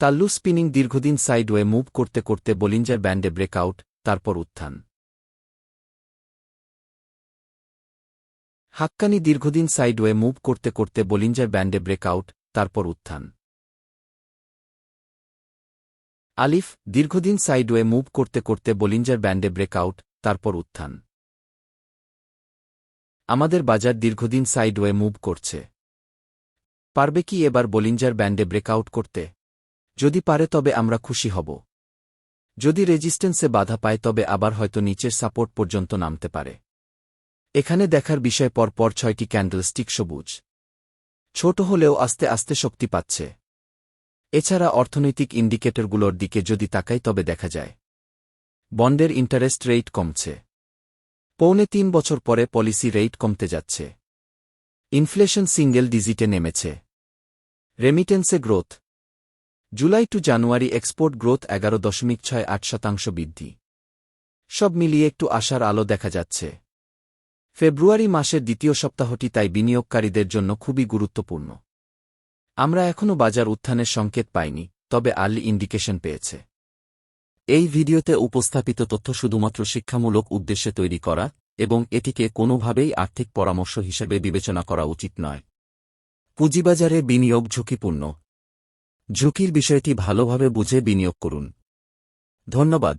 তাল্লু spinning দীর্ঘদিন sideway move করতে করতে বলিঞ্জার ব্যান্ডে ব্রেকআউট, তারপর উত্থান। হাক্কানি দীর্ঘদিন সাইডওয়ে মুভ করতে করতে বলিঞ্জার ব্যান্ডে ব্রেকআউট, তারপর উত্থান। আলিফ দীর্ঘদিন সাইডওয়ে মুভ করতে করতে বলিঞ্জার ব্যান্ডে ব্রেকআউট, তারপর উত্থান। আমাদের বাজার দীর্ঘদিন সাইডওয়ে মুভ করছে। পারবে কি এবার বলিঞ্জার ব্যান্ডে ব্রেকআউট করতে? যদি পারে তবে আমরা খুশি হব। যদি রেজিস্ট্যান্সে বাধা পায় তবে আবার হয়তো নিচের সাপোর্ট পর্যন্ত নামতে পারে। এখানে দেখার বিষয় পরপর ৬টি ক্যান্ডেলস্টিক সবুজ। ছোট হলেও আস্তে আস্তে শক্তি পাচ্ছে। এছাড়া অর্থনৈতিক ইন্ডিকেটরগুলোর দিকে যদি তাকাই তবে দেখা যায় বন্ডের ইন্টারেস্ট রেট কমছে। ৩.৫ বছর পরে পলিসি রেট কমতে যাচ্ছে। ইনফ্লেশন সিঙ্গেল ডিজিটে নেমেছে। রেমিটেন্সে গ্রোথ। জুলাই টু জানুয়ারি এক্সপোর্ট গ্রোথ ১১.৬৮% বৃদ্ধি। সব মিলিয়ে একটু আশার আলো দেখা যাচ্ছে। ফেব্রুয়ারি মাসের দ্বিতীয় সপ্তাহটি তাই বিনিয়োগকারীদের জন্য খুবই গুরুত্বপূর্ণ। আমরা এখনও বাজার উত্থানের সংকেত পাইনি, তবে আর্লি ইন্ডিকেশন পেয়েছে। এই ভিডিওতে উপস্থাপিত তথ্য শুধুমাত্র শিক্ষামূলক উদ্দেশ্যে তৈরি করা এবং এটিকে কোনোভাবেই আর্থিক পরামর্শ হিসেবে বিবেচনা করা উচিত নয়। পুঁজিবাজারে বিনিয়োগ ঝুঁকিপূর্ণ। ঝুঁকির বিষয়টি ভালোভাবে বুঝে বিনিয়োগ করুন। ধন্যবাদ।